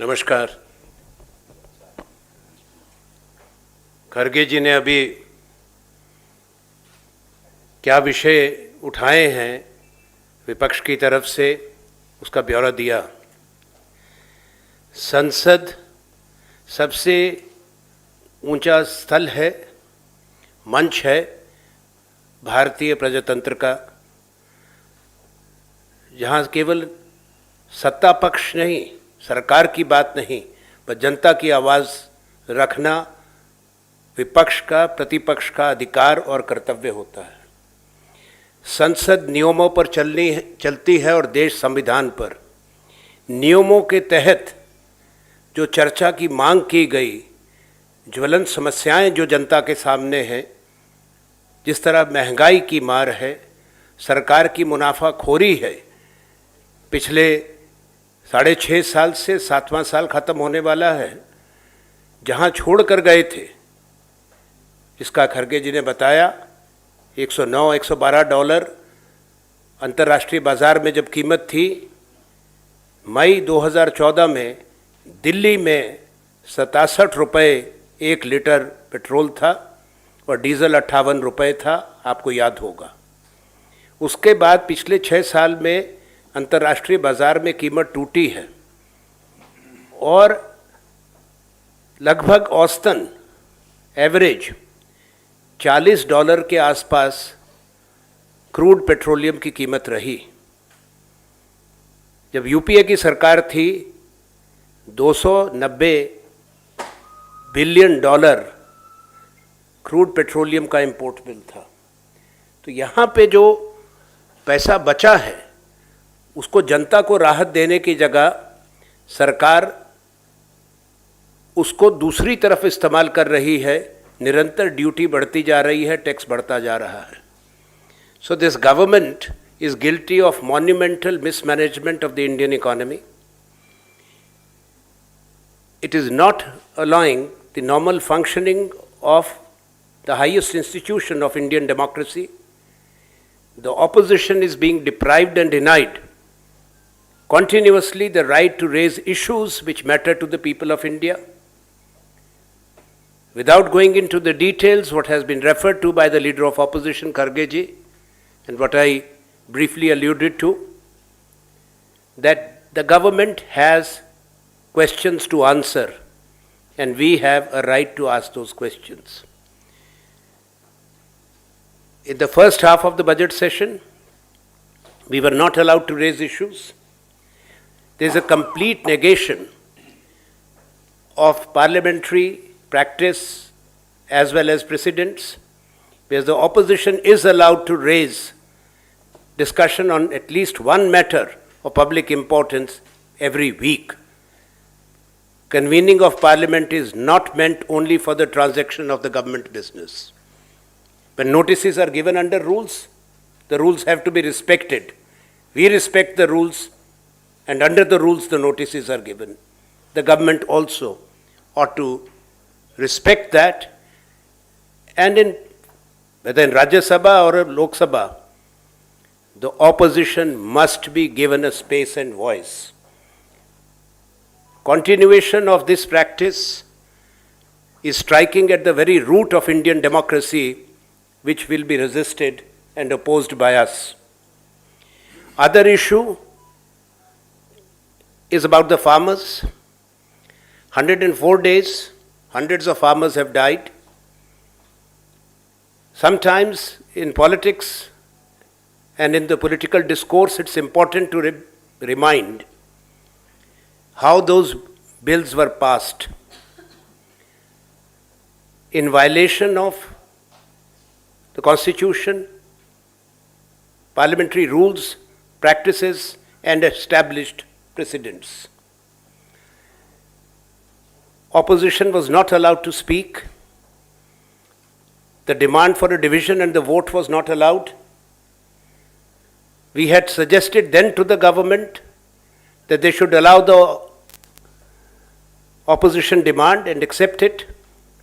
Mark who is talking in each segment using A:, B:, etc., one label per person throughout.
A: नमस्कार। खरगे जी ने अभी क्या विषय उठाए हैं विपक्ष की तरफ से उसका ब्यौरा दिया। संसद सबसे ऊंचा स्थल है, मंच है भारतीय प्रजातंत्र का, जहाँ केवल सत्ता पक्ष नहीं, सरकार की बात नहीं, पर जनता की आवाज़ रखना विपक्ष का, प्रतिपक्ष का अधिकार और कर्तव्य होता है। संसद नियमों पर चलती है और देश संविधान पर। नियमों के तहत जो चर्चा की मांग की गई, ज्वलंत समस्याएं जो जनता के सामने हैं, जिस तरह महंगाई की मार है, सरकार की मुनाफाखोरी है, पिछले 6.5 साल से 7वां साल ख़त्म होने वाला है, जहां छोड़ कर गए थे, इसका खरगे जी ने बताया। 109-112 डॉलर अंतर्राष्ट्रीय बाज़ार में जब कीमत थी, मई 2014 में दिल्ली में 67 रुपये 1 लीटर पेट्रोल था और डीजल 58 रुपये था, आपको याद होगा। उसके बाद पिछले 6 साल में अंतर्राष्ट्रीय बाज़ार में कीमत टूटी है और लगभग औसतन एवरेज $40 के आसपास क्रूड पेट्रोलियम की कीमत रही। जब यूपीए की सरकार थी, $290 बिलियन क्रूड पेट्रोलियम का इंपोर्ट बिल था। तो यहाँ पे जो पैसा बचा है, उसको जनता को राहत देने की जगह सरकार उसको दूसरी तरफ इस्तेमाल कर रही है। निरंतर ड्यूटी बढ़ती जा रही है, टैक्स बढ़ता जा रहा है। So this government is guilty of monumental mismanagement of the Indian economy. It is not allowing the normal functioning of the highest institution of Indian democracy. The opposition is being deprived and denied continuously the right to raise issues which matter to the people of India. Without going into the details, what has been referred to by the leader of opposition, Kharge ji, and what I briefly alluded to, that the government has questions to answer and we have a right to ask those questions. In the first half of the budget session, we were not allowed to raise issues. There is a complete negation of parliamentary practice as well as precedents, where the opposition is allowed to raise discussion on at least one matter of public importance every week. Convening of parliament is not meant only for the transaction of the government business. When notices are given under rules, the rules have to be respected. We respect the rules, and under the rules the notices are given. The government also ought to respect that, and whether in Rajya Sabha or Lok Sabha, the opposition must be given a space and voice. Continuation of this practice is striking at the very root of Indian democracy, which will be resisted and opposed by us. Other issue is about the farmers. 104 days, hundreds of farmers have died. Sometimes in politics and in the political discourse, it's important to remind how those bills were passed in violation of the Constitution, parliamentary rules, practices, and established precedents. Opposition was not allowed to speak. The demand for a division and the vote was not allowed. We had suggested then to the government that they should allow the opposition demand and accept it,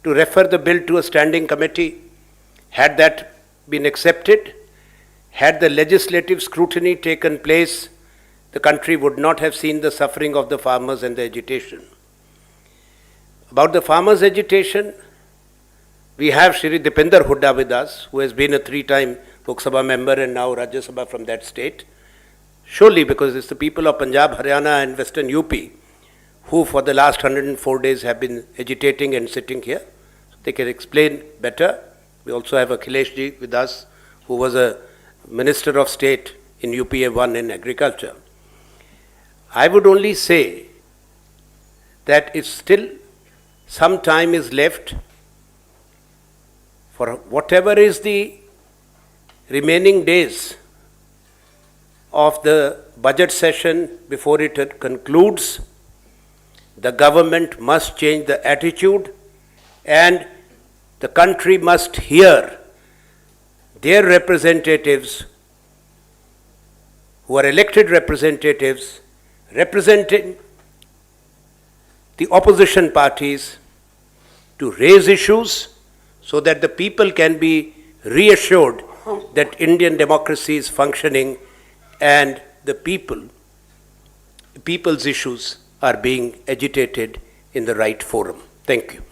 A: to refer the bill to a standing committee. Had that been accepted, had the legislative scrutiny taken place the country would not have seen the suffering of the farmers and the agitation. About the farmers' agitation, we have Shri Dipinder Hooda with us, who has been a 3-time Lok Sabha member and now Rajya Sabha from that state. Surely because it's the people of Punjab, Haryana and Western UP who for the last 104 days have been agitating and sitting here. They can explain better. We also have Akhilesh ji with us, who was a Minister of State in UPA 1 in agriculture. I would only say that it's still some time is left for whatever is the remaining days of the budget session before it concludes. The government must change the attitude and the country must hear their representatives, who are elected representatives, representing the opposition parties, to raise issues so that the people can be reassured that Indian democracy is functioning and the people's issues are being agitated in the right forum. Thank you.